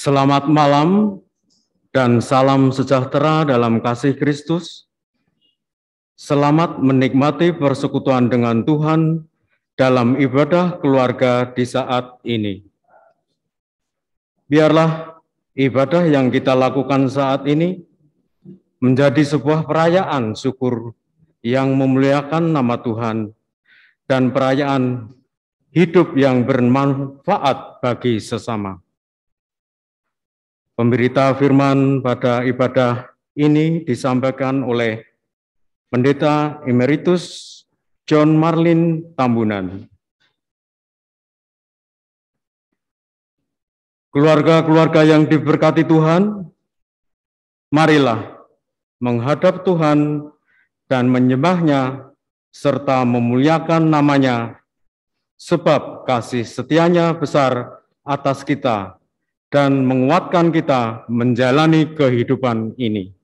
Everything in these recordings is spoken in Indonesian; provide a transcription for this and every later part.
Selamat malam dan salam sejahtera dalam kasih Kristus. Selamat menikmati persekutuan dengan Tuhan dalam ibadah keluarga di saat ini. Biarlah ibadah yang kita lakukan saat ini menjadi sebuah perayaan syukur yang memuliakan nama Tuhan dan perayaan hidup yang bermanfaat bagi sesama. Pemberita firman pada ibadah ini disampaikan oleh Pendeta Emeritus John Marlin Tambunan. Keluarga-keluarga yang diberkati Tuhan, marilah menghadap Tuhan dan menyembah-Nya serta memuliakan nama-Nya, sebab kasih setia-Nya besar atas kita dan menguatkan kita menjalani kehidupan ini.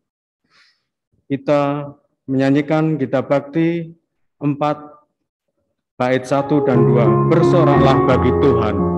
Kita menyanyikan Kitab Bakti 4, bait 1 dan 2, bersoraklah bagi Tuhan.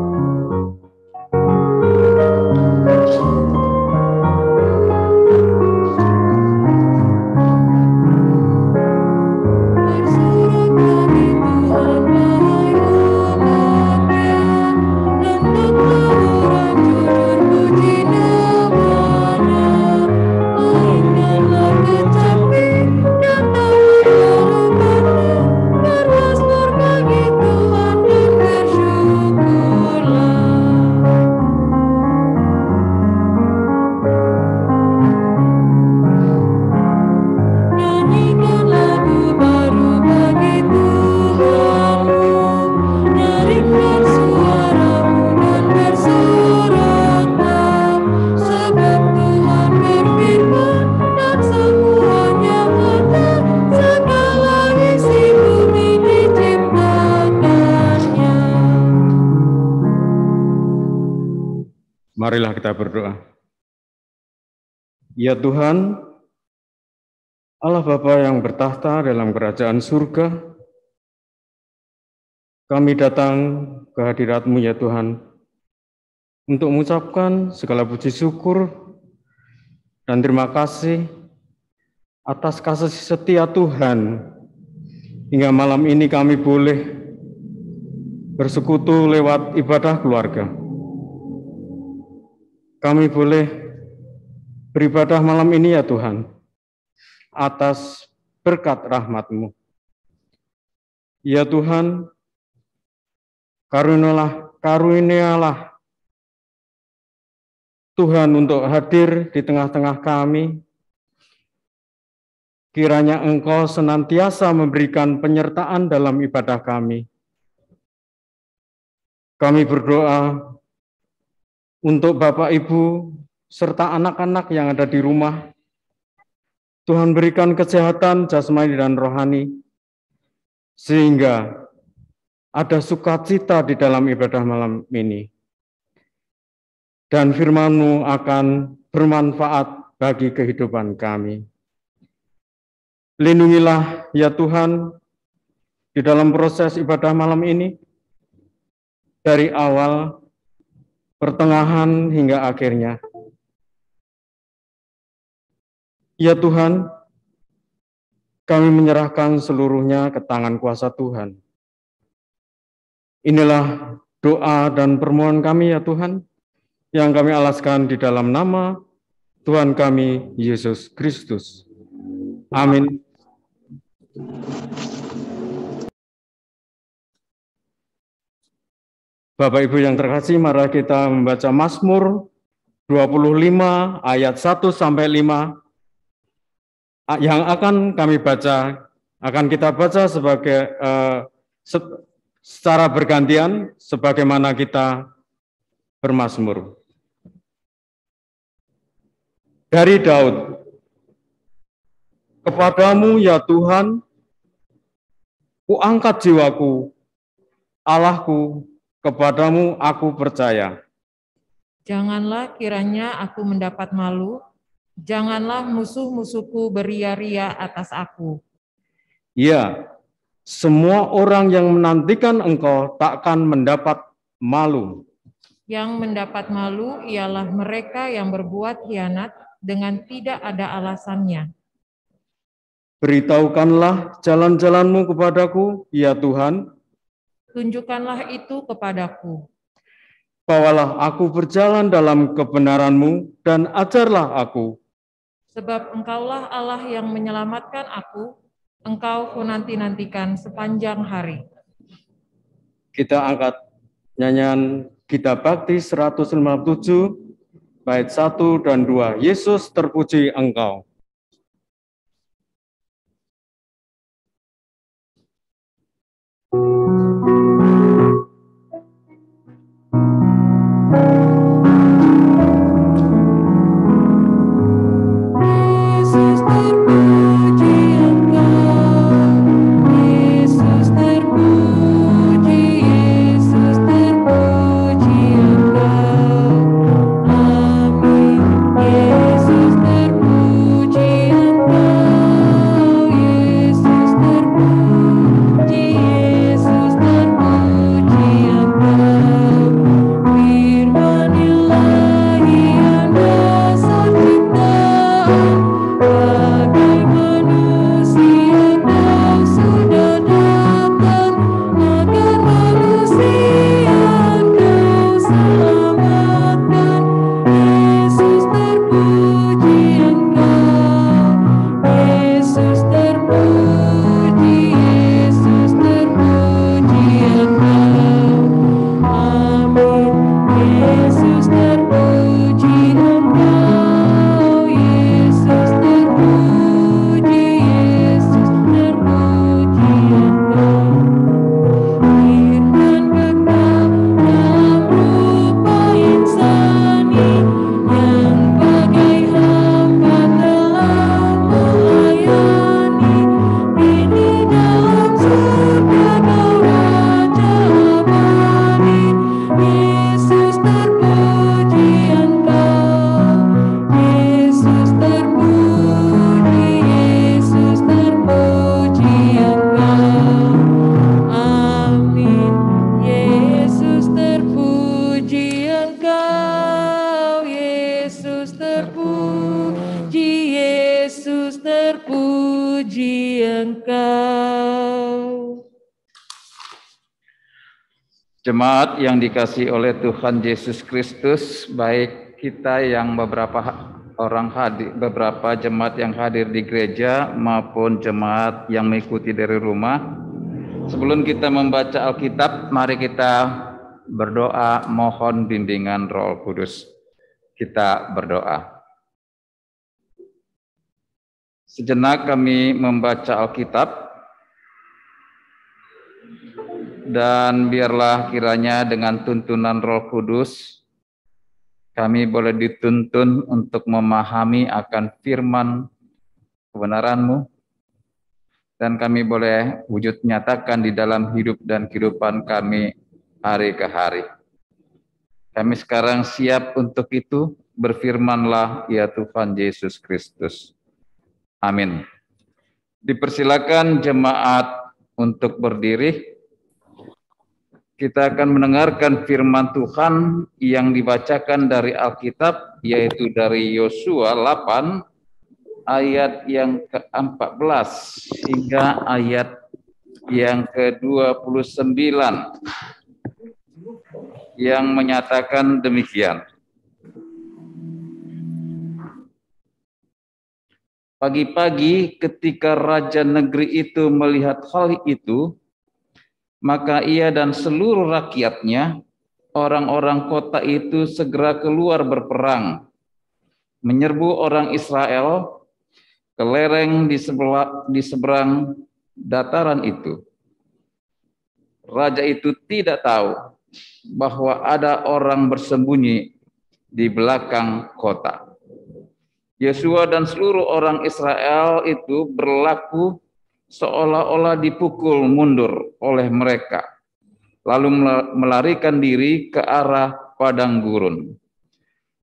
Marilah kita berdoa. Ya Tuhan, Allah Bapa yang bertahta dalam kerajaan surga, kami datang ke hadirat-Mu ya Tuhan, untuk mengucapkan segala puji syukur dan terima kasih atas kasih setia Tuhan, hingga malam ini kami boleh bersekutu lewat ibadah keluarga. Kami boleh beribadah malam ini ya Tuhan, atas berkat rahmat-Mu. Ya Tuhan, karunialah Tuhan untuk hadir di tengah-tengah kami. Kiranya Engkau senantiasa memberikan penyertaan dalam ibadah kami. Kami berdoa untuk Bapak, Ibu, serta anak-anak yang ada di rumah. Tuhan berikan kesehatan jasmani dan rohani, sehingga ada sukacita di dalam ibadah malam ini. Dan firman-Mu akan bermanfaat bagi kehidupan kami. Lindungilah ya Tuhan, di dalam proses ibadah malam ini, dari awal, pertengahan hingga akhirnya. Ya Tuhan, kami menyerahkan seluruhnya ke tangan kuasa Tuhan. Inilah doa dan permohonan kami ya Tuhan, yang kami alaskan di dalam nama Tuhan kami, Yesus Kristus. Amin. Bapak Ibu yang terkasih, mari kita membaca Mazmur 25 ayat 1 sampai 5 yang akan kita baca secara bergantian sebagaimana kita bermazmur. Dari Daud, kepadamu ya Tuhan, kuangkat jiwaku, Allahku, kepadamu aku percaya. Janganlah kiranya aku mendapat malu, janganlah musuh-musuhku beria-ria atas aku. Ya, semua orang yang menantikan engkau takkan mendapat malu. Yang mendapat malu ialah mereka yang berbuat khianat dengan tidak ada alasannya. Beritahukanlah jalan-jalanmu kepadaku, ya Tuhan. Tunjukkanlah itu kepadaku. Bawalah aku berjalan dalam kebenaran-Mu dan ajarlah aku. Sebab Engkaulah Allah yang menyelamatkan aku, Engkau kunanti-nantikan sepanjang hari. Kita angkat nyanyian Gita Bakti 157, bait 1 dan 2. Yesus terpuji Engkau. Jemaat yang dikasihi oleh Tuhan Yesus Kristus, baik kita yang beberapa jemaat yang hadir di gereja maupun jemaat yang mengikuti dari rumah. Sebelum kita membaca Alkitab, mari kita berdoa mohon bimbingan Roh Kudus. Kita berdoa. Sejenak kami membaca Alkitab. Dan biarlah kiranya dengan tuntunan Roh Kudus, kami boleh dituntun untuk memahami akan firman kebenaran-Mu, dan kami boleh wujud nyatakan di dalam hidup dan kehidupan kami hari ke hari. Kami sekarang siap untuk itu, berfirmanlah ya Tuhan Yesus Kristus. Amin. Dipersilakan jemaat untuk berdiri. Kita akan mendengarkan firman Tuhan yang dibacakan dari Alkitab, yaitu dari Yosua 8 ayat yang ke-14 hingga ayat yang ke-29 yang menyatakan demikian. Pagi-pagi ketika raja negeri itu melihat hal itu, maka ia dan seluruh rakyatnya, orang-orang kota itu segera keluar berperang, menyerbu orang Israel ke lereng di seberang dataran itu. raja itu tidak tahu bahwa ada orang bersembunyi di belakang kota. Yosua dan seluruh orang Israel itu berlaku seolah-olah dipukul mundur oleh mereka, lalu melarikan diri ke arah padang gurun.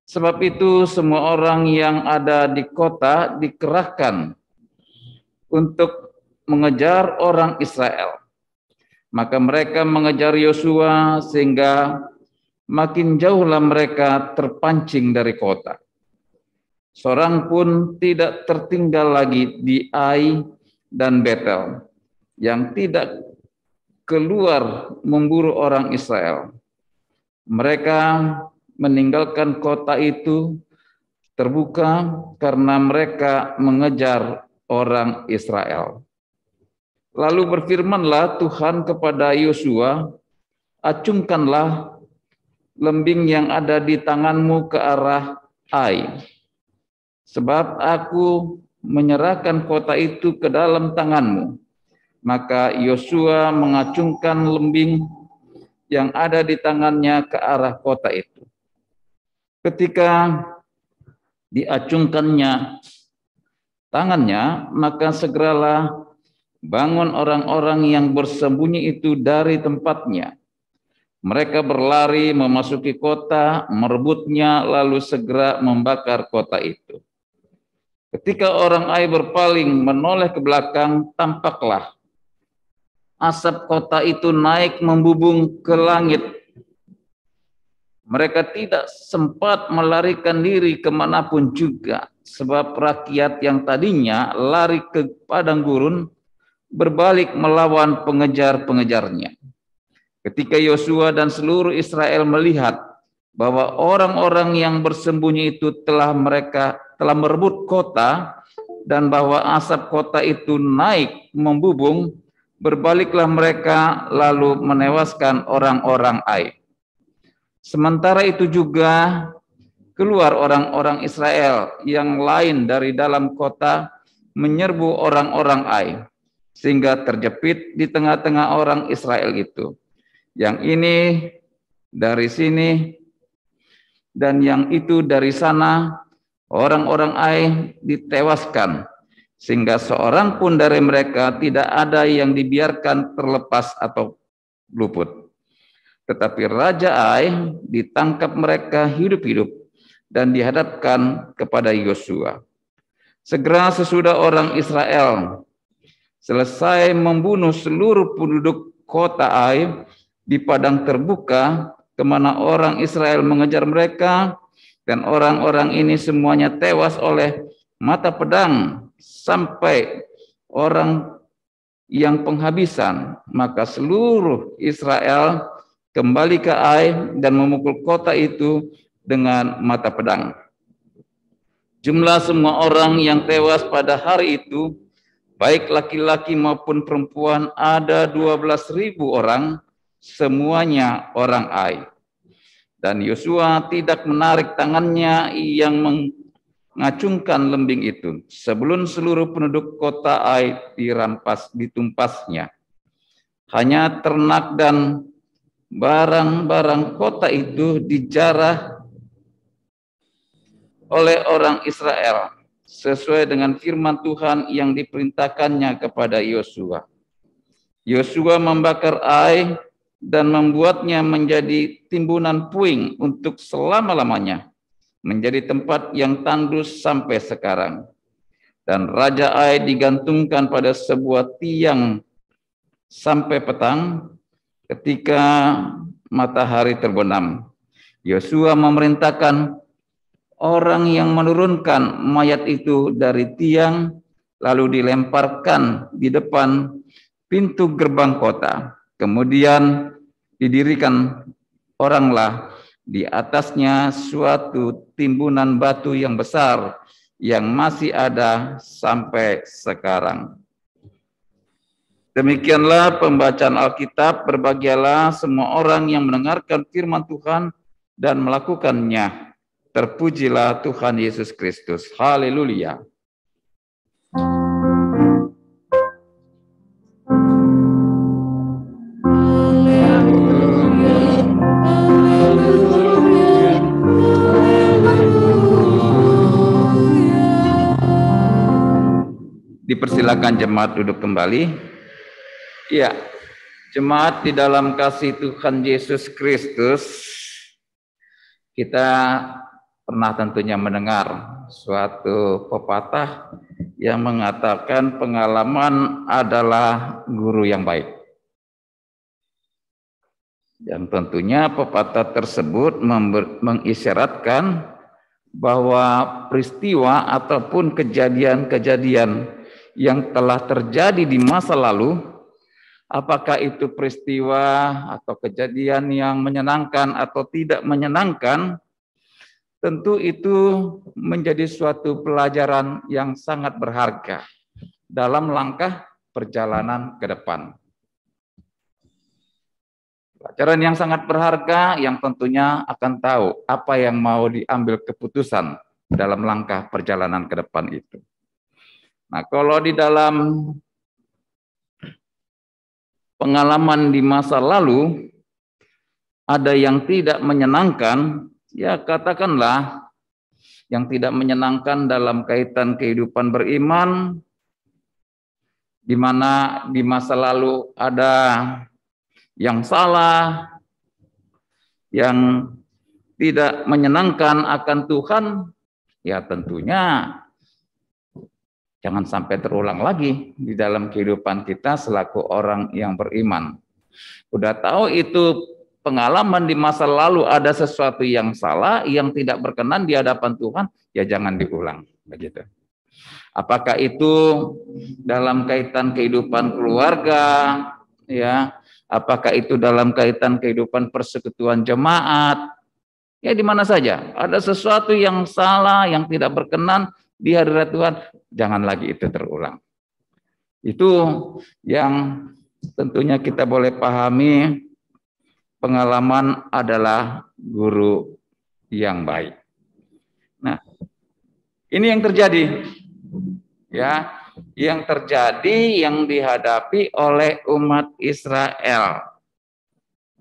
Sebab itu semua orang yang ada di kota dikerahkan untuk mengejar orang Israel. Maka mereka mengejar Yosua sehingga makin jauhlah mereka terpancing dari kota. Seorang pun tidak tertinggal lagi di Ai dan Betel yang tidak keluar memburu orang Israel. Mereka meninggalkan kota itu terbuka karena mereka mengejar orang Israel. Lalu berfirmanlah Tuhan kepada Yosua, acungkanlah lembing yang ada di tanganmu ke arah Ai, sebab aku menyerahkan kota itu ke dalam tanganmu. Maka Yosua mengacungkan lembing yang ada di tangannya ke arah kota itu. Ketika diacungkannya tangannya, maka segeralah bangun orang-orang yang bersembunyi itu dari tempatnya. Mereka berlari memasuki kota, merebutnya, lalu segera membakar kota itu. Ketika orang Ai berpaling menoleh ke belakang, tampaklah asap kota itu naik membubung ke langit. Mereka tidak sempat melarikan diri kemanapun juga, sebab rakyat yang tadinya lari ke padang gurun berbalik melawan pengejar-pengejarnya. Ketika Yosua dan seluruh Israel melihat bahwa orang-orang yang bersembunyi itu telah merebut kota dan bahwa asap kota itu naik membubung, berbaliklah mereka lalu menewaskan orang-orang Ai. Sementara itu juga keluar orang-orang Israel yang lain dari dalam kota menyerbu orang-orang Ai, sehingga terjepit di tengah-tengah orang Israel itu. Yang ini dari sini dan yang itu dari sana, orang-orang Ai ditewaskan, sehingga seorang pun dari mereka tidak ada yang dibiarkan terlepas atau luput. Tetapi Raja Ai ditangkap mereka hidup-hidup dan dihadapkan kepada Yosua. Segera sesudah orang Israel selesai membunuh seluruh penduduk kota Ai di padang terbuka kemana orang Israel mengejar mereka, dan orang-orang ini semuanya tewas oleh mata pedang sampai orang yang penghabisan. Maka seluruh Israel kembali ke Ai dan memukul kota itu dengan mata pedang. Jumlah semua orang yang tewas pada hari itu, baik laki-laki maupun perempuan, ada 12.000 orang, semuanya orang Ai. Dan Yosua tidak menarik tangannya yang mengacungkan lembing itu sebelum seluruh penduduk kota Ai ditumpasnya. Hanya ternak dan barang-barang kota itu dijarah oleh orang Israel sesuai dengan firman Tuhan yang diperintahkannya kepada Yosua. Yosua membakar Ai dan membuatnya menjadi timbunan puing untuk selama-lamanya, menjadi tempat yang tandus sampai sekarang. Dan Raja Ai digantungkan pada sebuah tiang sampai petang ketika matahari terbenam. Yosua memerintahkan orang yang menurunkan mayat itu dari tiang, lalu dilemparkan di depan pintu gerbang kota. Kemudian didirikan oranglah di atasnya suatu timbunan batu yang besar yang masih ada sampai sekarang. Demikianlah pembacaan Alkitab. Berbahagialah semua orang yang mendengarkan firman Tuhan dan melakukannya. Terpujilah Tuhan Yesus Kristus. Haleluya. Dipersilakan jemaat duduk kembali. Ya, jemaat di dalam kasih Tuhan Yesus Kristus, kita pernah tentunya mendengar suatu pepatah yang mengatakan pengalaman adalah guru yang baik. Yang tentunya pepatah tersebut mengisyaratkan bahwa peristiwa ataupun kejadian-kejadian yang telah terjadi di masa lalu, apakah itu peristiwa atau kejadian yang menyenangkan atau tidak menyenangkan, tentu itu menjadi suatu pelajaran yang sangat berharga dalam langkah perjalanan ke depan. Pelajaran yang sangat berharga yang tentunya akan tahu apa yang mau diambil keputusan dalam langkah perjalanan ke depan itu. Nah, kalau di dalam pengalaman di masa lalu ada yang tidak menyenangkan, ya katakanlah yang tidak menyenangkan dalam kaitan kehidupan beriman, di mana di masa lalu ada yang salah, yang tidak menyenangkan akan Tuhan, ya tentunya jangan sampai terulang lagi di dalam kehidupan kita selaku orang yang beriman. Udah tahu itu pengalaman di masa lalu ada sesuatu yang salah, yang tidak berkenan di hadapan Tuhan, ya jangan diulang. Begitu. Apakah itu dalam kaitan kehidupan keluarga, ya, apakah itu dalam kaitan kehidupan persekutuan jemaat, ya di mana saja ada sesuatu yang salah, yang tidak berkenan di hadirat Tuhan, jangan lagi itu terulang. Itu yang tentunya kita boleh pahami, pengalaman adalah guru yang baik. Nah, ini yang terjadi, ya, yang terjadi, yang dihadapi oleh umat Israel.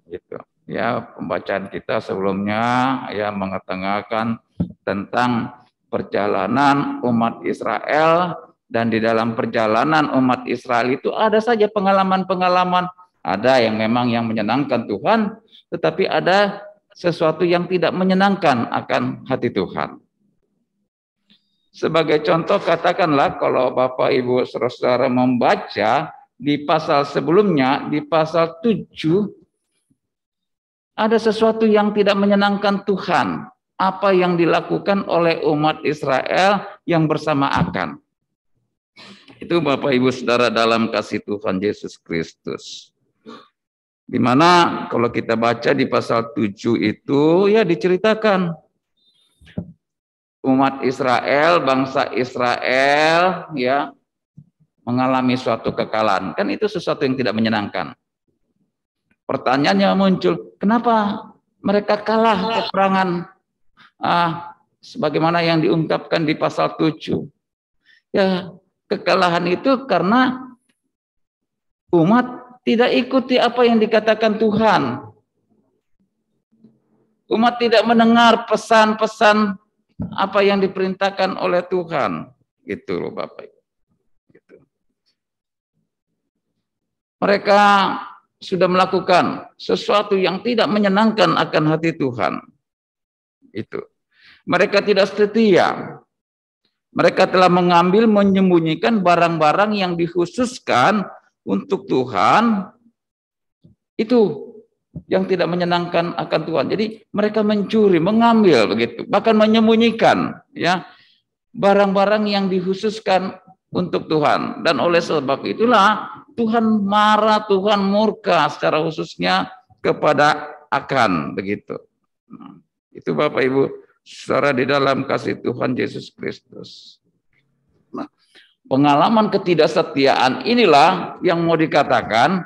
Gitu. Ya, pembacaan kita sebelumnya ya mengetengahkan tentang perjalanan umat Israel, dan di dalam perjalanan umat Israel itu ada saja pengalaman-pengalaman, ada yang memang yang menyenangkan Tuhan, tetapi ada sesuatu yang tidak menyenangkan akan hati Tuhan. Sebagai contoh, katakanlah kalau Bapak Ibu Saudara membaca di pasal sebelumnya, di pasal 7, ada sesuatu yang tidak menyenangkan Tuhan. Apa yang dilakukan oleh umat Israel yang bersama Akan. Itu Bapak Ibu Saudara dalam kasih Tuhan Yesus Kristus. Di mana kalau kita baca di pasal 7 itu ya diceritakan umat Israel, bangsa Israel ya mengalami suatu kekalahan. Kan itu sesuatu yang tidak menyenangkan. Pertanyaannya muncul, kenapa mereka kalah peperangan? Sebagaimana yang diungkapkan di pasal 7. Ya, kekalahan itu karena umat tidak ikuti apa yang dikatakan Tuhan. Umat tidak mendengar pesan-pesan apa yang diperintahkan oleh Tuhan. Gitu loh Bapak. Gitu. Mereka sudah melakukan sesuatu yang tidak menyenangkan akan hati Tuhan. Itu. Mereka tidak setia. Mereka telah mengambil, menyembunyikan barang-barang yang dikhususkan untuk Tuhan. Itu yang tidak menyenangkan akan Tuhan. Jadi mereka mencuri, mengambil begitu, bahkan menyembunyikan ya barang-barang yang dikhususkan untuk Tuhan. Dan oleh sebab itulah Tuhan marah, Tuhan murka secara khususnya kepada Akan begitu. Nah, itu Bapak Ibu Saudara di dalam kasih Tuhan Yesus Kristus. Nah, pengalaman ketidaksetiaan inilah yang mau dikatakan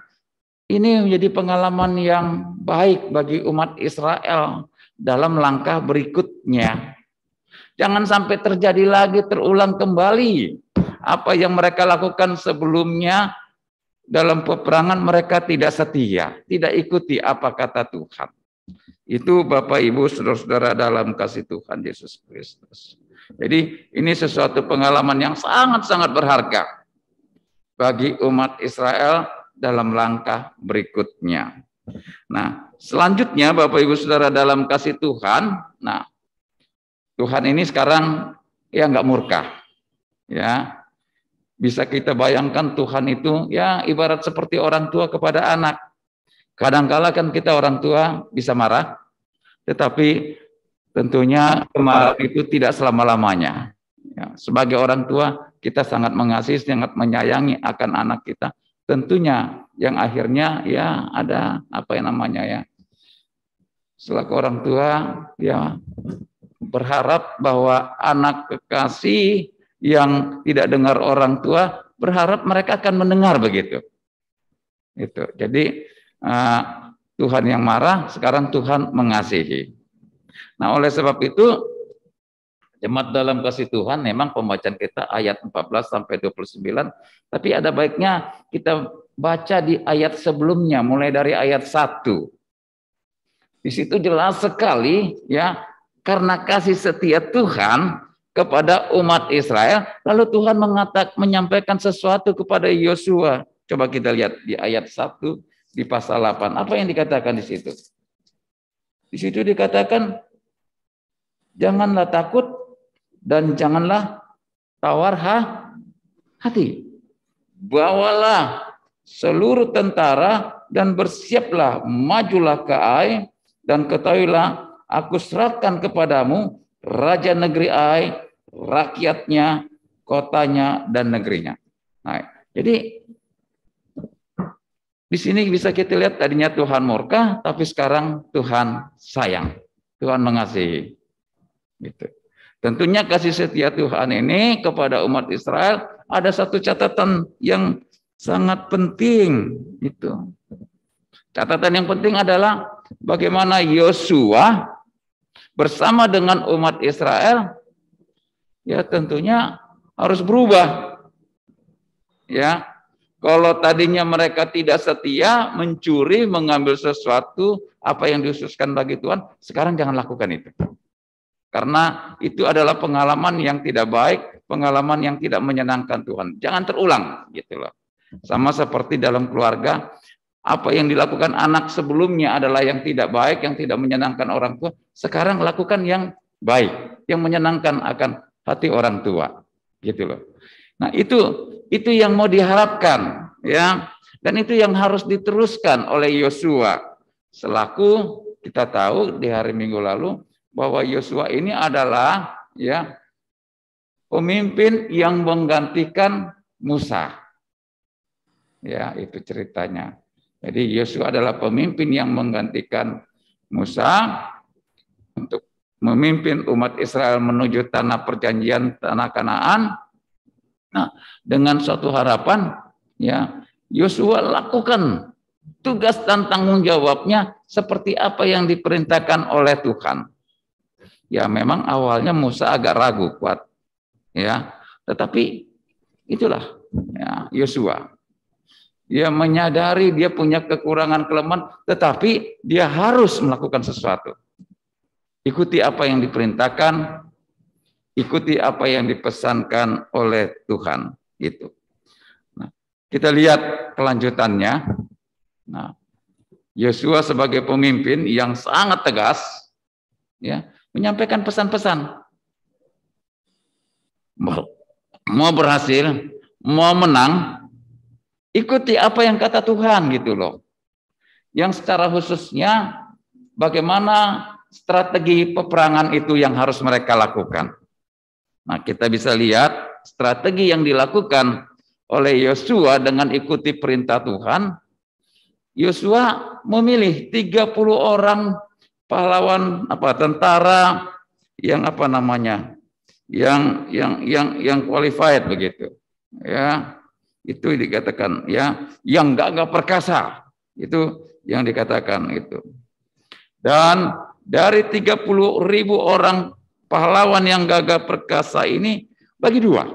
ini menjadi pengalaman yang baik bagi umat Israel dalam langkah berikutnya. Jangan sampai terjadi lagi, terulang kembali apa yang mereka lakukan sebelumnya. Dalam peperangan mereka tidak setia, tidak ikuti apa kata Tuhan. Itu Bapak Ibu Saudara-saudara dalam kasih Tuhan Yesus Kristus. Jadi ini sesuatu pengalaman yang sangat-sangat berharga. bagi umat Israel dalam langkah berikutnya. Nah, selanjutnya Bapak Ibu Saudara dalam kasih Tuhan, nah Tuhan ini sekarang ya nggak murka, ya bisa kita bayangkan Tuhan itu ya ibarat seperti orang tua kepada anak. Kadangkala kan kita orang tua bisa marah, tetapi tentunya kemarahan itu tidak selama-lamanya. Ya, sebagai orang tua kita sangat mengasihi, sangat menyayangi akan anak kita. Tentunya yang akhirnya ya ada apa yang namanya ya, selaku orang tua ya berharap bahwa anak kekasih yang tidak dengar orang tua berharap mereka akan mendengar begitu. Itu. Jadi Tuhan yang marah, sekarang Tuhan mengasihi. Nah, oleh sebab itu jemaat dalam kasih Tuhan, memang pembacaan kita ayat 14 sampai 29, tapi ada baiknya kita baca di ayat sebelumnya, mulai dari ayat 1. Di situ jelas sekali ya, karena kasih setia Tuhan kepada umat Israel, lalu Tuhan menyampaikan sesuatu kepada Yosua. Coba kita lihat di ayat 1 di pasal 8. Apa yang dikatakan di situ? Di situ dikatakan, janganlah takut dan janganlah tawar hati. Bawalah seluruh tentara dan bersiaplah, majulah ke Ai, dan ketahuilah aku serahkan kepadamu raja negeri Ai, rakyatnya, kotanya, dan negerinya. Nah, jadi di sini bisa kita lihat tadinya Tuhan murka, tapi sekarang Tuhan sayang, Tuhan mengasihi. Gitu. Tentunya kasih setia Tuhan ini kepada umat Israel ada satu catatan yang sangat penting. Itu. Catatan yang penting adalah bagaimana Yosua bersama dengan umat Israel, ya tentunya harus berubah. Ya. Kalau tadinya mereka tidak setia, mencuri, mengambil sesuatu, apa yang dikhususkan bagi Tuhan, sekarang jangan lakukan itu. Karena itu adalah pengalaman yang tidak baik, pengalaman yang tidak menyenangkan Tuhan. Jangan terulang, gitu loh. Sama seperti dalam keluarga, apa yang dilakukan anak sebelumnya adalah yang tidak baik, yang tidak menyenangkan orang tua. Sekarang lakukan yang baik, yang menyenangkan akan hati orang tua, gitu loh. Nah, itu yang mau diharapkan, ya. Dan itu yang harus diteruskan oleh Yosua. Selaku kita tahu di hari Minggu lalu bahwa Yosua ini adalah ya pemimpin yang menggantikan Musa. Ya, itu ceritanya. Jadi Yosua adalah pemimpin yang menggantikan Musa untuk memimpin umat Israel menuju tanah perjanjian, tanah Kanaan. Nah, dengan suatu harapan, ya Yosua lakukan tugas dan tanggung jawabnya seperti apa yang diperintahkan oleh Tuhan. Ya, memang awalnya Musa agak ragu kuat, ya, tetapi itulah ya Yosua. Dia menyadari dia punya kekurangan kelemahan, tetapi dia harus melakukan sesuatu. Ikuti apa yang diperintahkan, ikuti apa yang dipesankan oleh Tuhan. Gitu. Nah, kita lihat kelanjutannya. Nah, Yosua sebagai pemimpin yang sangat tegas, ya, menyampaikan pesan-pesan. Mau berhasil, mau menang, ikuti apa yang kata Tuhan, gitu loh. Yang secara khususnya bagaimana strategi peperangan itu yang harus mereka lakukan. Nah, kita bisa lihat strategi yang dilakukan oleh Yosua dengan ikuti perintah Tuhan. Yosua memilih 30 orang pahlawan tentara yang yang qualified begitu. Ya, itu dikatakan ya, yang gagah perkasa. Itu yang dikatakan itu. Dan dari 30.000 orang pahlawan yang gagah perkasa ini bagi dua.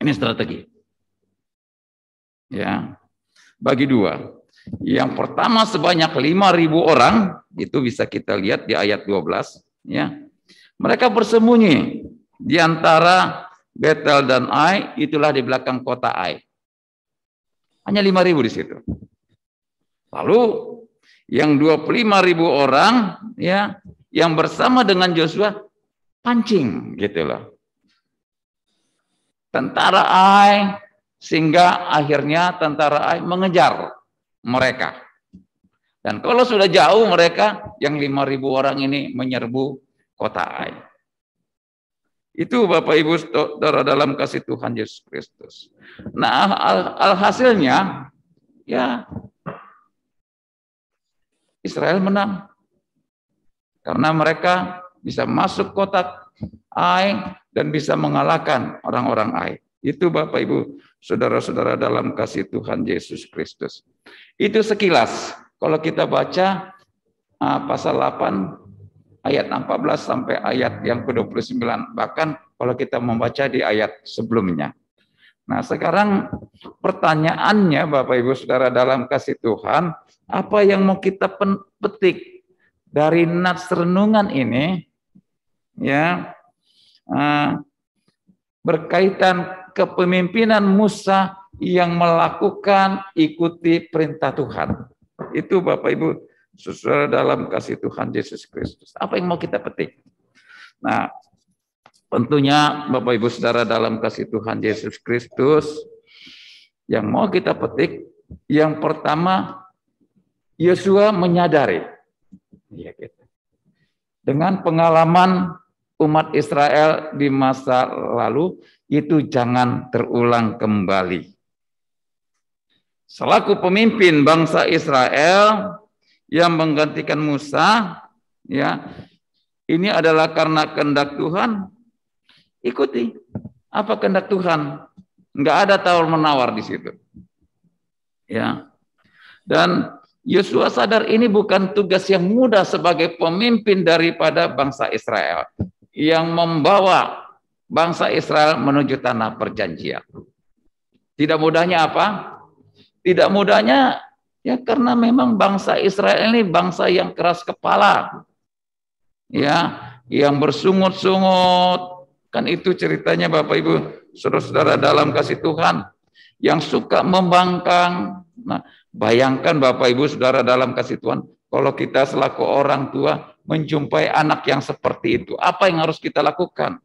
Ini strategi. Ya, bagi dua. Yang pertama sebanyak 5.000 orang, itu bisa kita lihat di ayat 12. Ya, mereka bersembunyi di antara Betel dan Ai, itulah di belakang kota Ai. Hanya 5.000 di situ. Lalu yang 25.000 orang ya yang bersama dengan Joshua pancing gitu loh. Tentara Ai, sehingga akhirnya tentara Ai mengejar mereka. Dan kalau sudah jauh mereka, yang 5.000 orang ini menyerbu kota Ai. Itu Bapak Ibu Saudara dalam kasih Tuhan Yesus Kristus. Nah, alhasilnya ya Israel menang. Karena mereka bisa masuk kota Ai dan bisa mengalahkan orang-orang Ai. Itu Bapak Ibu Saudara-saudara dalam kasih Tuhan Yesus Kristus. Itu sekilas. Kalau kita baca pasal 8 ayat 14 sampai ayat yang ke-29. Bahkan kalau kita membaca di ayat sebelumnya. Nah sekarang pertanyaannya Bapak Ibu Saudara dalam kasih Tuhan. Apa yang mau kita petik dari nats renungan ini? Ya, berkaitan kepemimpinan Musa yang melakukan ikuti perintah Tuhan. Itu Bapak Ibu Saudara dalam kasih Tuhan Yesus Kristus. Apa yang mau kita petik? Nah, tentunya Bapak Ibu Saudara dalam kasih Tuhan Yesus Kristus, yang mau kita petik, yang pertama, Yosua menyadari, ya gitu, dengan pengalaman umat Israel di masa lalu, itu jangan terulang kembali. Selaku pemimpin bangsa Israel yang menggantikan Musa, ya, ini adalah karena kehendak Tuhan. Ikuti apa kehendak Tuhan. Enggak ada tawar-menawar di situ. Ya. Dan Yosua sadar ini bukan tugas yang mudah sebagai pemimpin daripada bangsa Israel yang membawa bangsa Israel menuju tanah perjanjian. Tidak mudahnya apa? Tidak mudahnya ya karena memang bangsa Israel ini bangsa yang keras kepala. Ya, yang bersungut-sungut. Kan itu ceritanya Bapak Ibu Saudara-saudara dalam kasih Tuhan, yang suka membangkang. Nah, bayangkan Bapak Ibu Saudara dalam kasih Tuhan, kalau kita selaku orang tua menjumpai anak yang seperti itu, apa yang harus kita lakukan?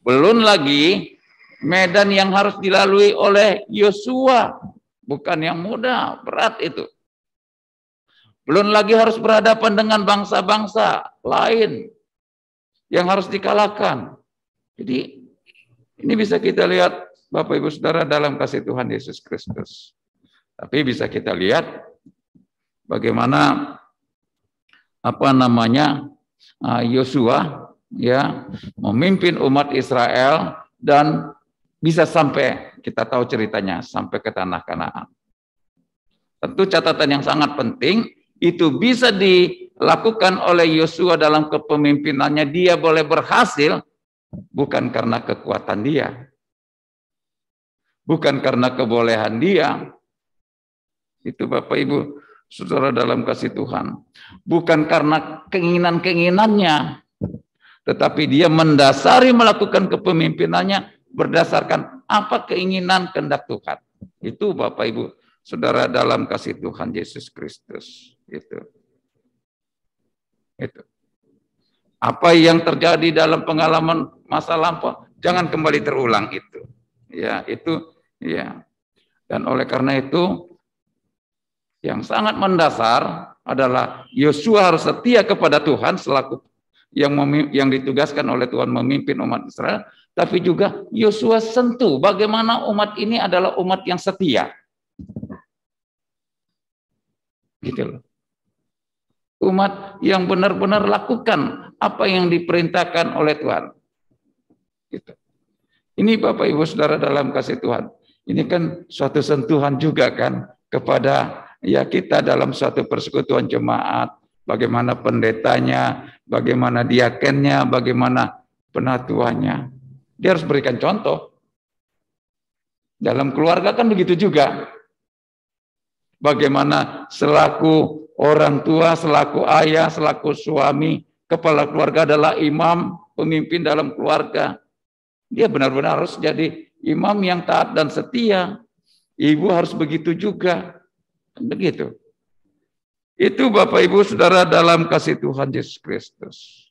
Belum lagi medan yang harus dilalui oleh Yosua, bukan yang mudah, berat itu. Belum lagi harus berhadapan dengan bangsa-bangsa lain yang harus dikalahkan. Jadi ini bisa kita lihat Bapak Ibu Saudara dalam kasih Tuhan Yesus Kristus. Tapi bisa kita lihat bagaimana Yosua ya memimpin umat Israel dan bisa sampai, kita tahu ceritanya, sampai ke tanah Kanaan. Tentu catatan yang sangat penting, itu bisa dilakukan oleh Yosua dalam kepemimpinannya. Dia boleh berhasil bukan karena kekuatan dia, bukan karena kebolehan dia. Itu Bapak Ibu Saudara dalam kasih Tuhan, bukan karena keinginan-keinginannya, tetapi dia mendasari melakukan kepemimpinannya berdasarkan apa keinginan kehendak Tuhan. Itu Bapak Ibu Saudara dalam kasih Tuhan Yesus Kristus. Itu. Apa yang terjadi dalam pengalaman masa lampau jangan kembali terulang itu. Ya, itu ya. Dan oleh karena itu yang sangat mendasar adalah Yosua harus setia kepada Tuhan selaku yang ditugaskan oleh Tuhan memimpin umat Israel, tapi juga Yosua sentuh bagaimana umat ini adalah umat yang setia. Gitu loh. Umat yang benar-benar lakukan apa yang diperintahkan oleh Tuhan. Gitu. Ini Bapak Ibu Saudara dalam kasih Tuhan. Ini kan suatu sentuhan juga kan kepada ya kita dalam suatu persekutuan jemaat, bagaimana pendetanya, bagaimana diakennya, bagaimana penatuannya. Dia harus berikan contoh. Dalam keluarga kan begitu juga. Bagaimana selaku orang tua, selaku ayah, selaku suami, kepala keluarga adalah imam, pemimpin dalam keluarga. Dia benar-benar harus jadi imam yang taat dan setia. Ibu harus begitu juga. Begitu. Itu Bapak Ibu Saudara dalam kasih Tuhan Yesus Kristus.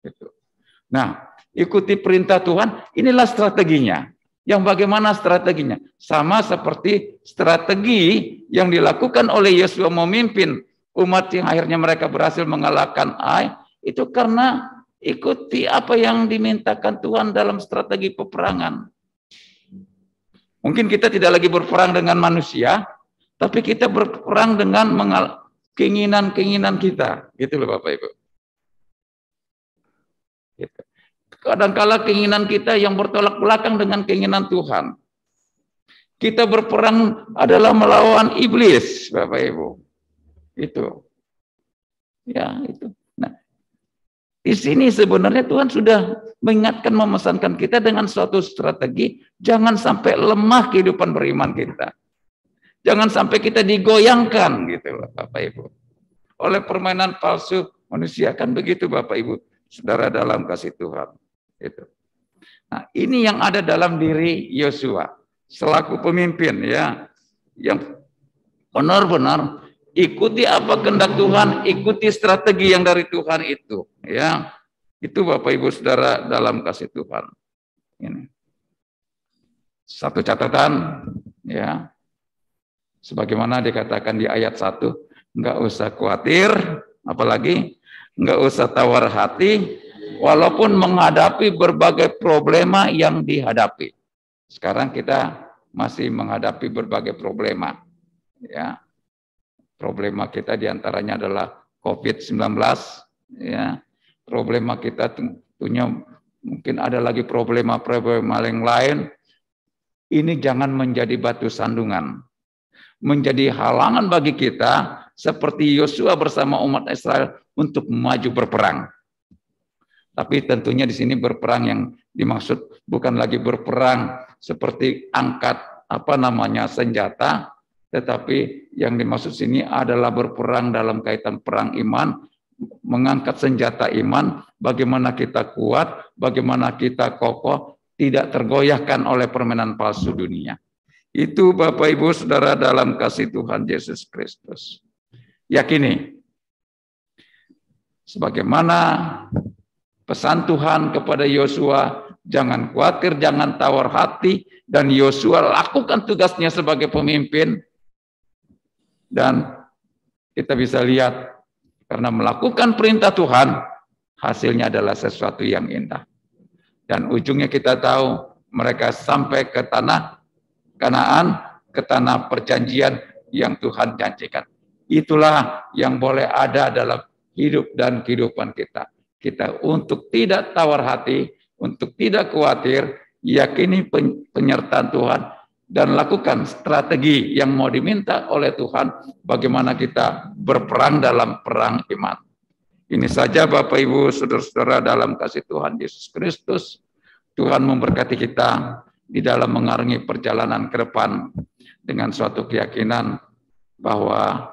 Itu. Nah, ikuti perintah Tuhan, inilah strateginya. Yang bagaimana strateginya? Sama seperti strategi yang dilakukan oleh Yosua memimpin umat yang akhirnya mereka berhasil mengalahkan Ai, itu karena ikuti apa yang dimintakan Tuhan dalam strategi peperangan. Mungkin kita tidak lagi berperang dengan manusia, tapi kita berperang dengan keinginan-keinginan kita. Gitu loh Bapak Ibu. Gitu. Kadang-kala keinginan kita yang bertolak belakang dengan keinginan Tuhan. Kita berperang adalah melawan iblis, Bapak Ibu. Itu. Ya, itu. Nah, di sini sebenarnya Tuhan sudah mengingatkan, memesankan kita dengan suatu strategi, jangan sampai lemah kehidupan beriman kita. Jangan sampai kita digoyangkan gitu loh, Bapak Ibu. Oleh permainan palsu manusia, kan begitu Bapak Ibu, Saudara dalam kasih Tuhan. Itu. Nah, ini yang ada dalam diri Yosua selaku pemimpin ya, yang benar-benar ikuti apa kehendak Tuhan, ikuti strategi yang dari Tuhan itu, ya. Itu Bapak Ibu Saudara dalam kasih Tuhan. Ini. Satu catatan ya. Sebagaimana dikatakan di ayat 1, enggak usah khawatir, apalagi enggak usah tawar hati walaupun menghadapi berbagai problema yang dihadapi. Sekarang kita masih menghadapi berbagai problema. Ya. Problema kita diantaranya adalah COVID-19. Ya. Problema kita tentunya mungkin ada lagi problema-problema yang lain. Ini jangan menjadi batu sandungan. Menjadi halangan bagi kita seperti Yosua bersama umat Israel untuk maju berperang. Tapi tentunya di sini berperang yang dimaksud bukan lagi berperang seperti angkat senjata, tetapi yang dimaksud sini adalah berperang dalam kaitan perang iman, mengangkat senjata iman, bagaimana kita kuat, bagaimana kita kokoh, tidak tergoyahkan oleh permainan palsu dunia. Itu Bapak Ibu Saudara dalam kasih Tuhan Yesus Kristus. Yakini, sebagaimana pesan Tuhan kepada Yosua, jangan khawatir, jangan tawar hati, dan Yosua lakukan tugasnya sebagai pemimpin. Dan kita bisa lihat, karena melakukan perintah Tuhan, hasilnya adalah sesuatu yang indah. Dan ujungnya kita tahu, mereka sampai ke tanah Kanaan, ke tanah perjanjian yang Tuhan janjikan. Itulah yang boleh ada dalam hidup dan kehidupan kita. Kita untuk tidak tawar hati, untuk tidak khawatir, yakini penyertaan Tuhan, dan lakukan strategi yang mau diminta oleh Tuhan, bagaimana kita berperang dalam perang iman. Ini saja Bapak Ibu Saudara-saudara dalam kasih Tuhan Yesus Kristus. Tuhan memberkati kita di dalam mengarungi perjalanan ke depan dengan suatu keyakinan bahwa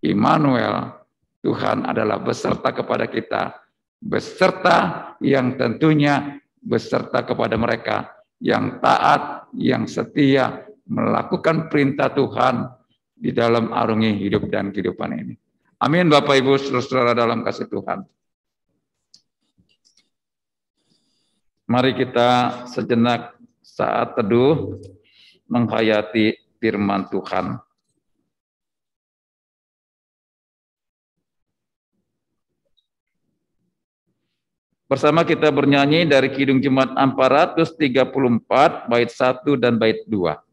Immanuel, Tuhan adalah beserta kepada kita, beserta yang tentunya beserta kepada mereka yang taat, yang setia, melakukan perintah Tuhan di dalam arungi hidup dan kehidupan ini. Amin Bapak Ibu Saudara dalam kasih Tuhan. Mari kita sejenak saat teduh menghayati firman Tuhan. Bersama kita bernyanyi dari Kidung Jemaat 434, bait 1 dan bait 2.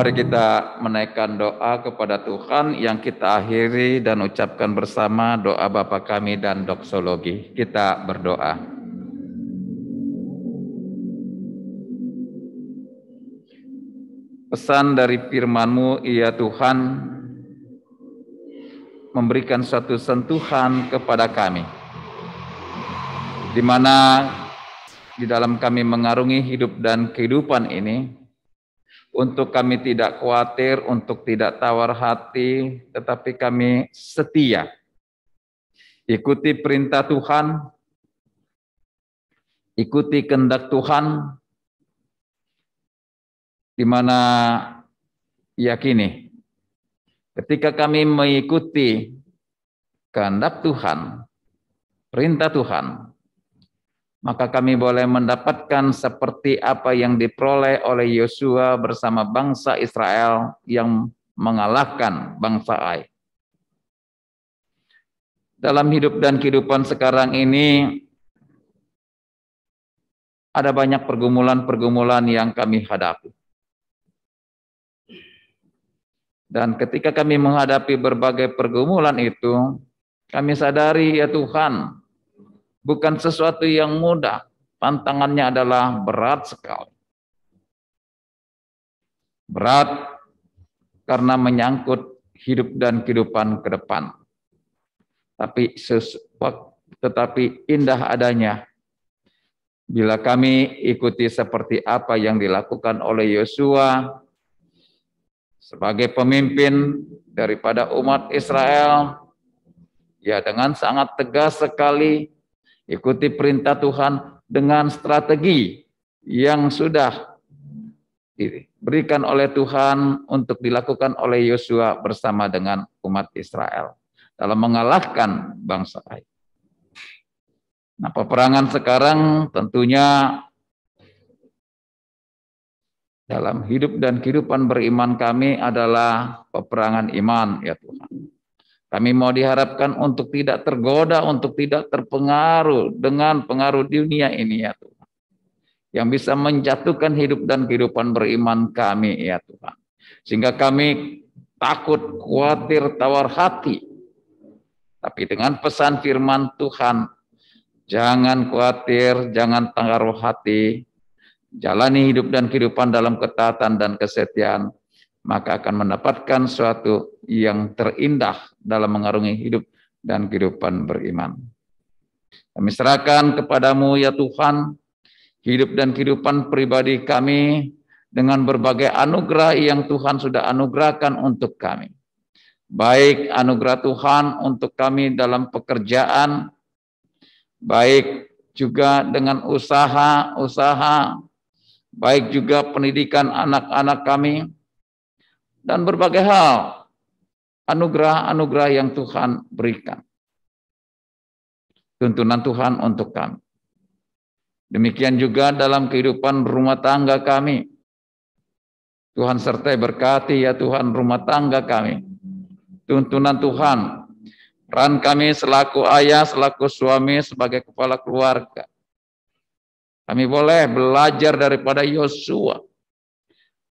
Mari kita menaikkan doa kepada Tuhan yang kita akhiri dan ucapkan bersama doa Bapa kami dan doksologi. Kita berdoa. Pesan dari firman-Mu, ya Tuhan, memberikan suatu sentuhan kepada kami, di mana di dalam kami mengarungi hidup dan kehidupan ini, untuk kami tidak khawatir, untuk tidak tawar hati, tetapi kami setia. Ikuti perintah Tuhan, ikuti kehendak Tuhan, di mana yakini ketika kami mengikuti kehendak Tuhan, perintah Tuhan, maka kami boleh mendapatkan seperti apa yang diperoleh oleh Yosua bersama bangsa Israel yang mengalahkan bangsa Ai. Dalam hidup dan kehidupan sekarang ini, ada banyak pergumulan-pergumulan yang kami hadapi. Dan ketika kami menghadapi berbagai pergumulan itu, kami sadari, ya Tuhan, bukan sesuatu yang mudah. Tantangannya adalah berat sekali. Berat karena menyangkut hidup dan kehidupan ke depan. Tetapi indah adanya bila kami ikuti seperti apa yang dilakukan oleh Yosua sebagai pemimpin daripada umat Israel. Ya, dengan sangat tegas sekali ikuti perintah Tuhan dengan strategi yang sudah diberikan oleh Tuhan untuk dilakukan oleh Yosua bersama dengan umat Israel dalam mengalahkan bangsa Ai. Nah, peperangan sekarang tentunya dalam hidup dan kehidupan beriman kami adalah peperangan iman, ya Tuhan. Kami mau diharapkan untuk tidak tergoda, untuk tidak terpengaruh dengan pengaruh dunia ini, ya Tuhan. Yang bisa menjatuhkan hidup dan kehidupan beriman kami, ya Tuhan. Sehingga kami takut, khawatir, tawar hati. Tapi dengan pesan firman Tuhan, jangan khawatir, jangan tawar hati, jalani hidup dan kehidupan dalam ketaatan dan kesetiaan, maka akan mendapatkan suatu yang terindah dalam mengarungi hidup dan kehidupan beriman. Kami serahkan kepadamu, ya Tuhan, hidup dan kehidupan pribadi kami dengan berbagai anugerah yang Tuhan sudah anugerahkan untuk kami. Baik anugerah Tuhan untuk kami dalam pekerjaan, baik juga dengan usaha, baik juga pendidikan anak-anak kami, dan berbagai hal, anugerah-anugerah yang Tuhan berikan. Tuntunan Tuhan untuk kami. Demikian juga dalam kehidupan rumah tangga kami. Tuhan sertai berkati, ya Tuhan, rumah tangga kami. Tuntunan Tuhan, peran kami selaku ayah, selaku suami, sebagai kepala keluarga. Kami boleh belajar daripada Yosua,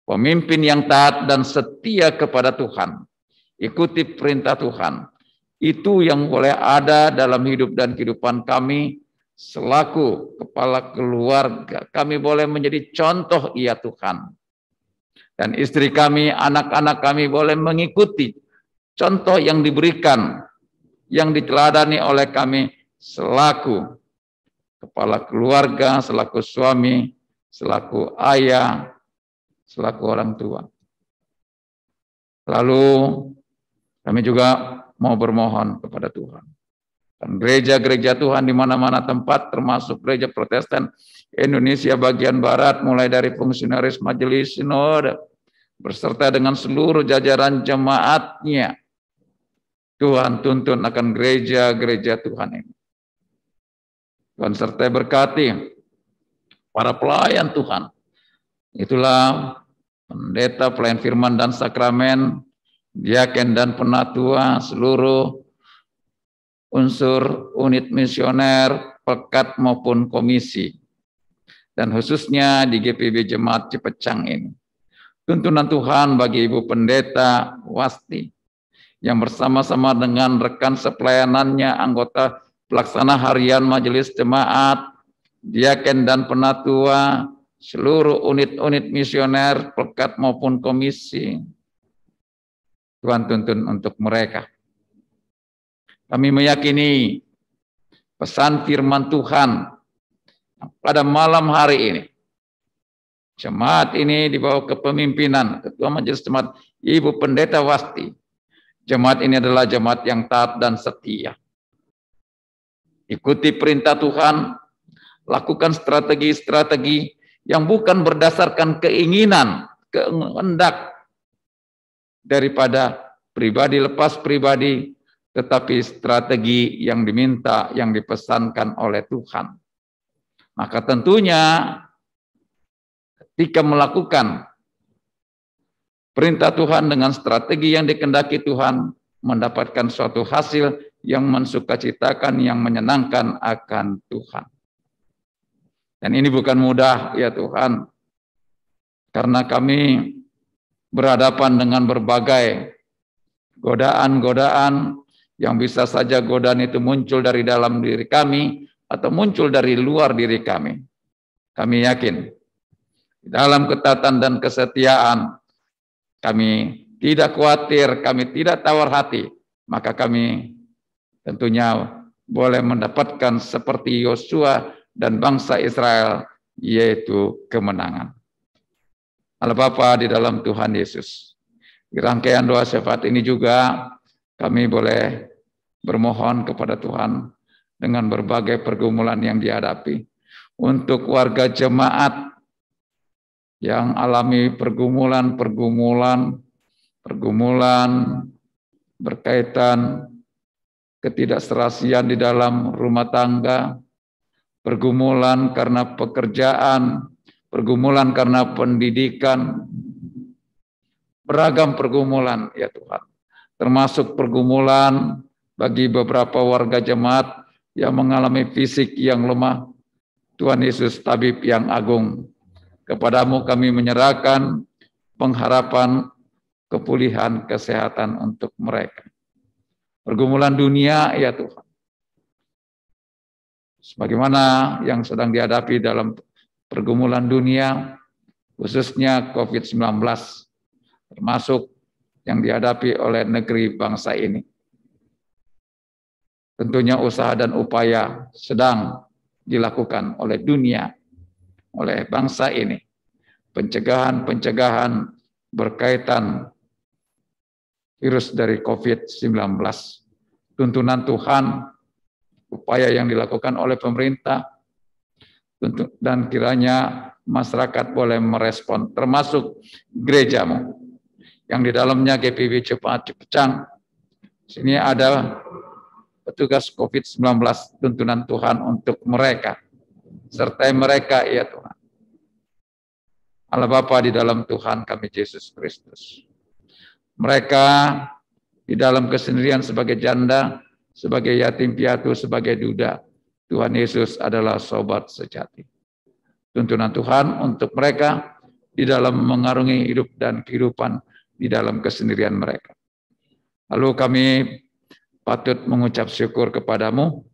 pemimpin yang taat dan setia kepada Tuhan. Ikuti perintah Tuhan. Itu yang boleh ada dalam hidup dan kehidupan kami selaku kepala keluarga. Kami boleh menjadi contoh, ya Tuhan. Dan istri kami, anak-anak kami boleh mengikuti contoh yang diberikan, yang diteladani oleh kami selaku kepala keluarga, selaku suami, selaku ayah, selaku orang tua. Lalu kami juga mau bermohon kepada Tuhan. Dan gereja-gereja Tuhan di mana-mana tempat, termasuk gereja Protestan Indonesia bagian Barat, mulai dari fungsionaris Majelis Sinode, berserta dengan seluruh jajaran jemaatnya. Tuhan tuntun akan gereja-gereja Tuhan ini. Tuhan sertai berkati para pelayan Tuhan. Itulah pendeta, pelayan firman dan sakramen, diaken dan penatua, seluruh unsur unit misioner, pekat maupun komisi. Dan khususnya di GPB Jemaat Cipecang ini. Tuntunan Tuhan bagi Ibu Pendeta Wasti yang bersama-sama dengan rekan sepelayanannya, anggota pelaksana harian Majelis Jemaat, diaken dan penatua, seluruh unit-unit misioner, pekat maupun komisi. Tuhan tuntun untuk mereka. Kami meyakini pesan firman Tuhan pada malam hari ini. Jemaat ini dibawa kepemimpinan Ketua Majelis Jemaat Ibu Pendeta Wasti. Jemaat ini adalah jemaat yang taat dan setia. Ikuti perintah Tuhan, lakukan strategi-strategi yang bukan berdasarkan keinginan, kehendak daripada pribadi lepas pribadi, tetapi strategi yang diminta, yang dipesankan oleh Tuhan. Maka tentunya ketika melakukan perintah Tuhan dengan strategi yang dikehendaki Tuhan, mendapatkan suatu hasil yang mensukacitakan, yang menyenangkan akan Tuhan. Dan ini bukan mudah ya Tuhan, karena kami berhadapan dengan berbagai godaan-godaan yang bisa saja godaan itu muncul dari dalam diri kami atau muncul dari luar diri kami. Kami yakin dalam ketatan dan kesetiaan kami tidak khawatir, kami tidak tawar hati, maka kami tentunya boleh mendapatkan seperti Yosua dan bangsa Israel, yaitu kemenangan. Allah Bapa di dalam Tuhan Yesus, di rangkaian doa syafaat ini juga kami boleh bermohon kepada Tuhan dengan berbagai pergumulan yang dihadapi. Untuk warga jemaat yang alami pergumulan berkaitan ketidakserasian di dalam rumah tangga, pergumulan karena pekerjaan, pergumulan karena pendidikan, beragam pergumulan ya Tuhan. Termasuk pergumulan bagi beberapa warga jemaat yang mengalami fisik yang lemah. Tuhan Yesus, tabib yang agung, kepadamu kami menyerahkan pengharapan kepulihan kesehatan untuk mereka. Pergumulan dunia ya Tuhan, sebagaimana yang sedang dihadapi dalam pergumulan dunia, khususnya COVID-19, termasuk yang dihadapi oleh negeri bangsa ini. Tentunya usaha dan upaya sedang dilakukan oleh dunia, oleh bangsa ini. Pencegahan berkaitan virus dari COVID-19. Tuntunan Tuhan, upaya yang dilakukan oleh pemerintah, dan kiranya masyarakat boleh merespon, termasuk gerejamu, yang di dalamnya GPIB Jemaat Cipecang. Sini ada petugas COVID-19, tuntunan Tuhan untuk mereka, sertai mereka ya Tuhan. Allah Bapa di dalam Tuhan kami Yesus Kristus. Mereka di dalam kesendirian sebagai janda, sebagai yatim piatu, sebagai duda, Tuhan Yesus adalah sobat sejati. Tuntunan Tuhan untuk mereka di dalam mengarungi hidup dan kehidupan di dalam kesendirian mereka. Lalu kami patut mengucap syukur kepadamu,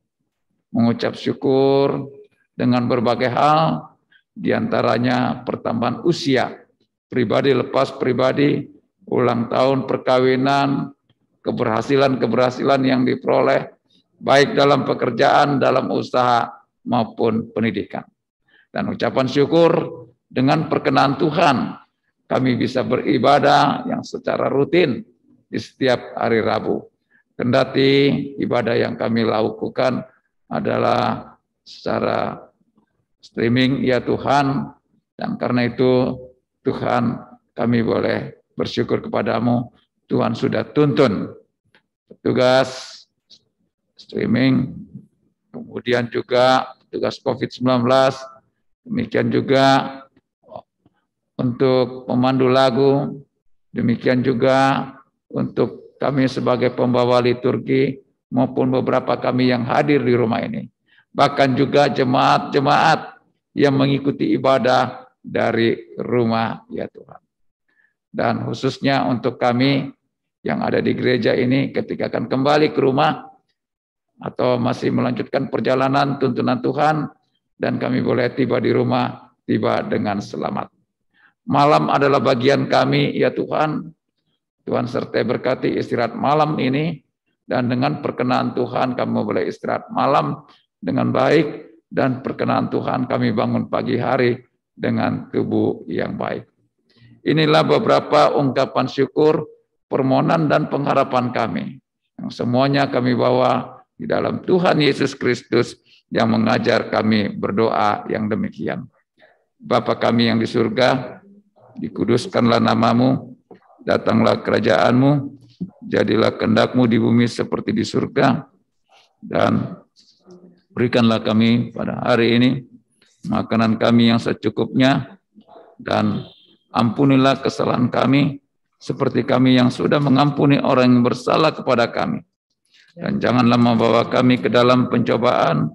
mengucap syukur dengan berbagai hal, diantaranya pertambahan usia, pribadi lepas pribadi, ulang tahun perkawinan, keberhasilan yang diperoleh, baik dalam pekerjaan, dalam usaha, maupun pendidikan. Dan ucapan syukur dengan perkenan Tuhan, kami bisa beribadah yang secara rutin di setiap hari Rabu. Kendati ibadah yang kami lakukan adalah secara streaming, ya Tuhan, dan karena itu Tuhan kami boleh bersyukur kepadamu, Tuhan sudah tuntun petugas streaming, kemudian juga petugas COVID-19, demikian juga untuk pemandu lagu, demikian juga untuk kami sebagai pembawa liturgi maupun beberapa kami yang hadir di rumah ini. Bahkan juga jemaat-jemaat yang mengikuti ibadah dari rumah ya Tuhan. dan khususnya untuk kami yang ada di gereja ini ketika akan kembali ke rumah atau masih melanjutkan perjalanan tuntunan Tuhan, dan kami boleh tiba di rumah, tiba dengan selamat. Malam adalah bagian kami, ya Tuhan. Tuhan sertai berkati istirahat malam ini, dan dengan perkenan Tuhan kami boleh istirahat malam dengan baik, dan perkenan Tuhan kami bangun pagi hari dengan tubuh yang baik. Inilah beberapa ungkapan syukur, permohonan dan pengharapan kami, yang semuanya kami bawa di dalam Tuhan Yesus Kristus yang mengajar kami berdoa yang demikian. Bapa kami yang di surga, dikuduskanlah namamu, datanglah kerajaanmu, jadilah kehendak-Mu di bumi seperti di surga, dan berikanlah kami pada hari ini makanan kami yang secukupnya, dan ampunilah kesalahan kami seperti kami yang sudah mengampuni orang yang bersalah kepada kami. Dan janganlah membawa kami ke dalam pencobaan,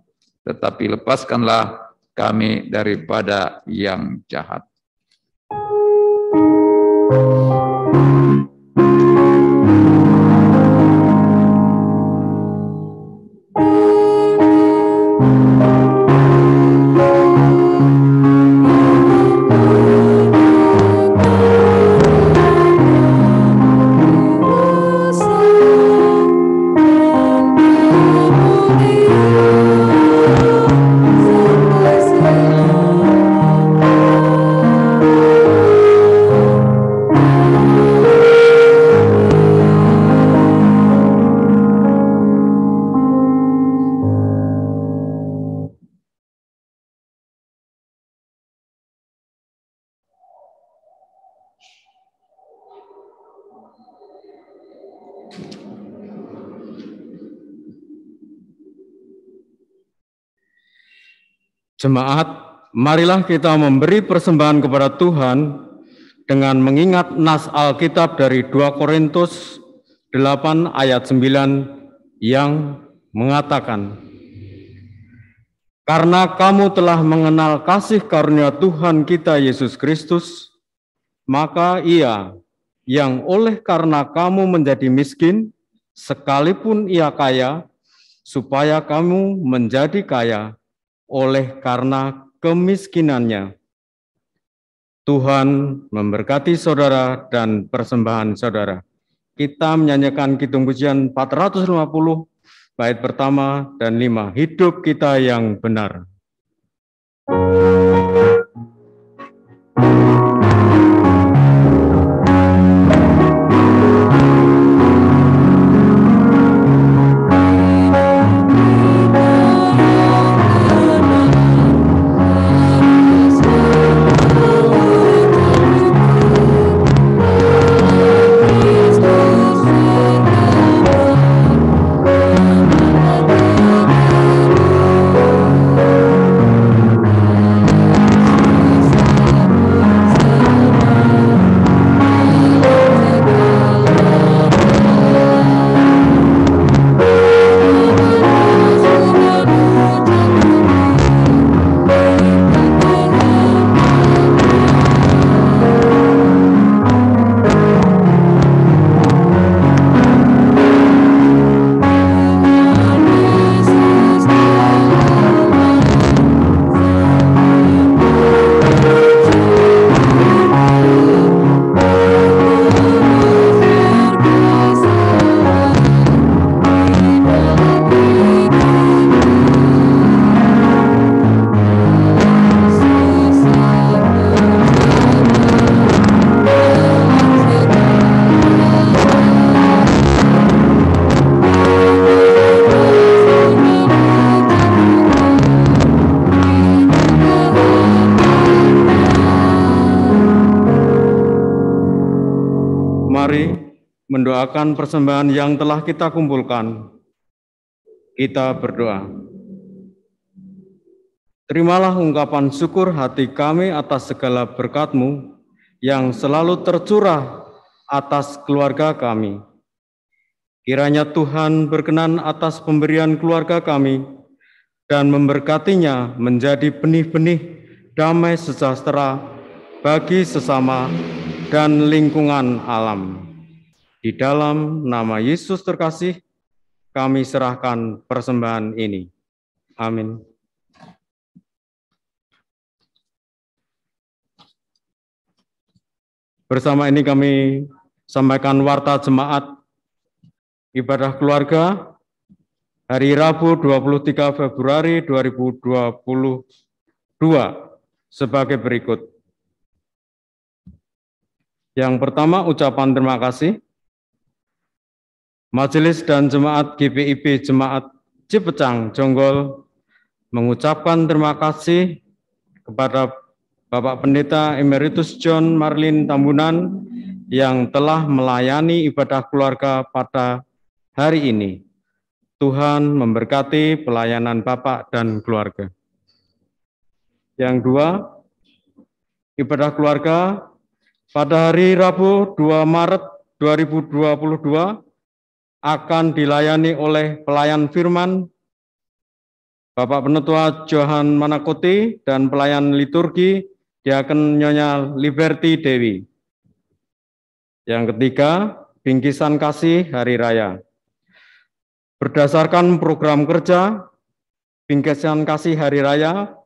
tetapi lepaskanlah kami daripada yang jahat. Jemaat, marilah kita memberi persembahan kepada Tuhan dengan mengingat nas Alkitab dari 2 Korintus 8 ayat 9 yang mengatakan, "Karena kamu telah mengenal kasih karunia Tuhan kita Yesus Kristus, maka Ia yang oleh karena kamu menjadi miskin, sekalipun Ia kaya, supaya kamu menjadi kaya oleh karena kemiskinannya." Tuhan memberkati saudara dan persembahan saudara. Kita menyanyikan Kidung Pujian 450, bait pertama dan 5, Hidup Kita Yang Benar. Mendoakan persembahan yang telah kita kumpulkan. Kita berdoa. Terimalah ungkapan syukur hati kami atas segala berkat-Mu yang selalu tercurah atas keluarga kami. Kiranya Tuhan berkenan atas pemberian keluarga kami dan memberkatinya menjadi benih-benih damai sejahtera bagi sesama dan lingkungan alam. Di dalam nama Yesus terkasih, kami serahkan persembahan ini. Amin. Bersama ini kami sampaikan warta jemaat ibadah keluarga hari Rabu 23 Februari 2022 sebagai berikut. Yang pertama, ucapan terima kasih. Majelis dan Jemaat GPIB Jemaat Cipecang Jonggol mengucapkan terima kasih kepada Bapak Pendeta Emeritus John Marlin Tambunan yang telah melayani ibadah keluarga pada hari ini. Tuhan memberkati pelayanan Bapak dan keluarga. Yang dua, ibadah keluarga pada hari Rabu 2 Maret 2022 akan dilayani oleh pelayan firman Bapak Penetua Johan Manakoti dan pelayan liturgi Diaken Nyonya Liberty Dewi. Yang ketiga, bingkisan kasih hari raya. Berdasarkan program kerja bingkisan kasih hari raya,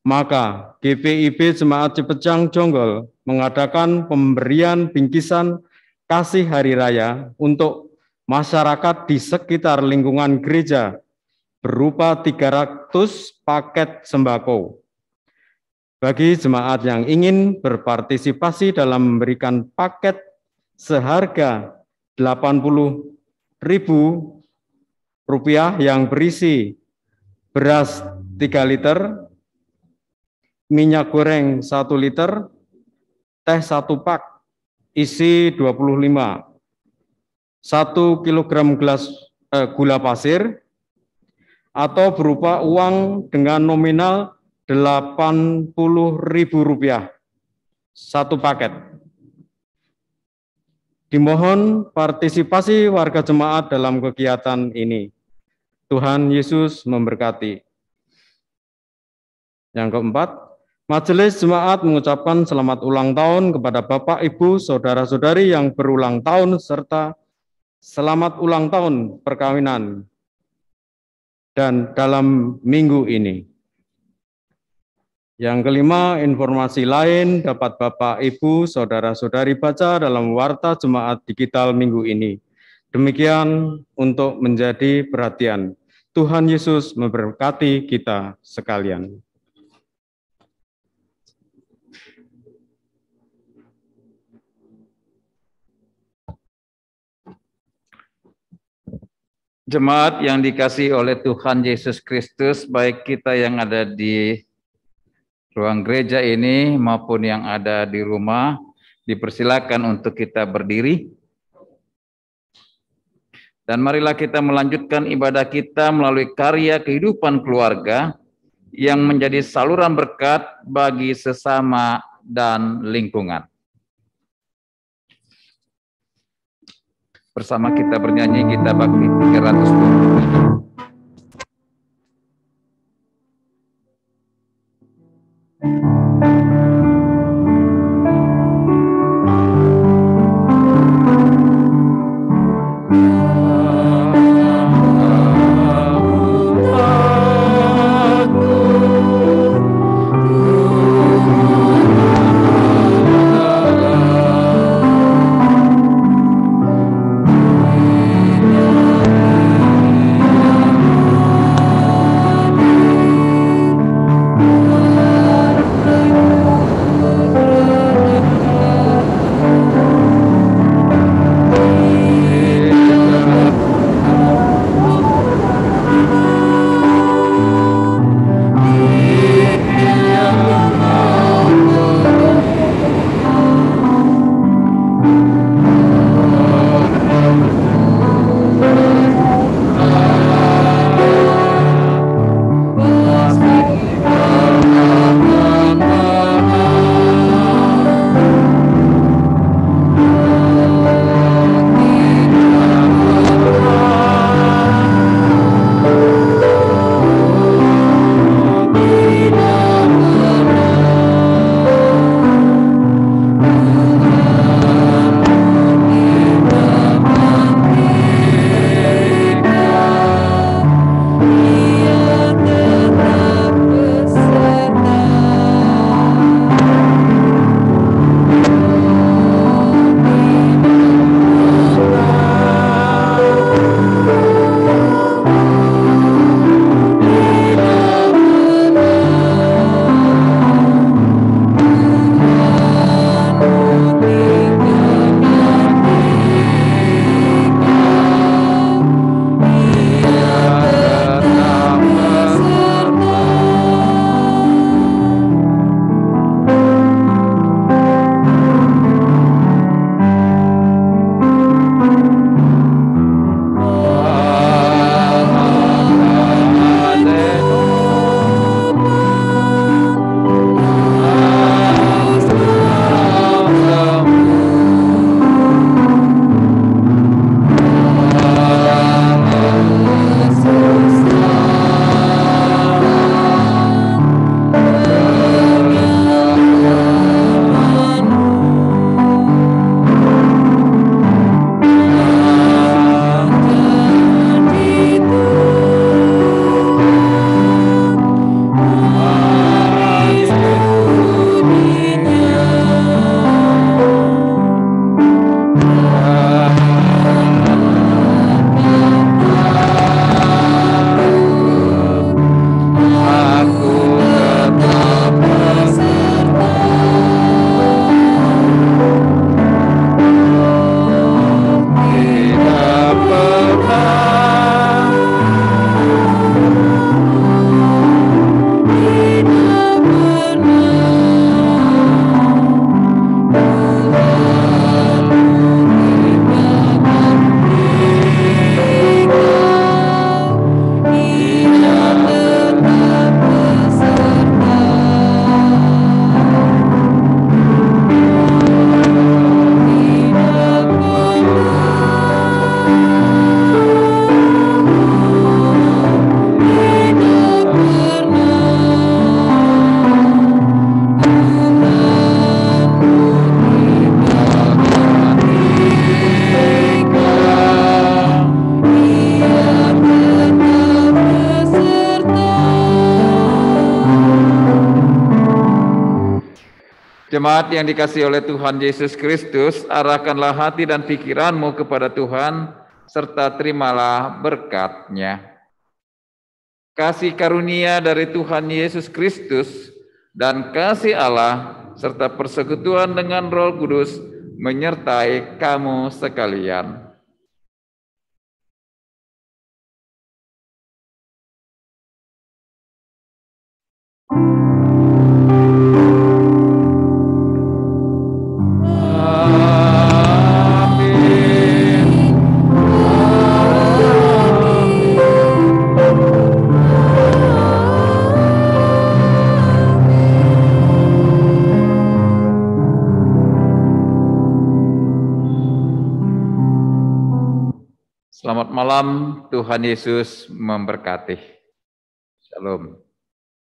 maka GPIB Jemaat Cipecang Jonggol mengadakan pemberian bingkisan kasih hari raya untuk masyarakat di sekitar lingkungan gereja berupa 300 paket sembako. Bagi jemaat yang ingin berpartisipasi dalam memberikan paket seharga Rp80.000 yang berisi beras 3 liter, minyak goreng 1 liter, teh 1 pak, isi 25, 1 kilogram gula pasir, atau berupa uang dengan nominal Rp80.000, 1 paket. Dimohon partisipasi warga jemaat dalam kegiatan ini. Tuhan Yesus memberkati. Yang keempat, Majelis Jemaat mengucapkan selamat ulang tahun kepada Bapak, Ibu, Saudara-saudari yang berulang tahun, serta selamat ulang tahun perkawinan dan dalam minggu ini. Yang kelima, informasi lain dapat Bapak, Ibu, Saudara-saudari baca dalam Warta Jemaat Digital minggu ini. Demikian untuk menjadi perhatian. Tuhan Yesus memberkati kita sekalian. Jemaat yang dikasihi oleh Tuhan Yesus Kristus, baik kita yang ada di ruang gereja ini maupun yang ada di rumah, dipersilakan untuk kita berdiri. Dan marilah kita melanjutkan ibadah kita melalui karya kehidupan keluarga yang menjadi saluran berkat bagi sesama dan lingkungan. Bersama kita bernyanyi Gita Bakti 320. Amin. Jemaat yang dikasihi oleh Tuhan Yesus Kristus, arahkanlah hati dan pikiranmu kepada Tuhan, serta terimalah berkat-Nya. Kasih karunia dari Tuhan Yesus Kristus dan kasih Allah serta persekutuan dengan Roh Kudus menyertai kamu sekalian. Selamat malam, Tuhan Yesus memberkati. Shalom.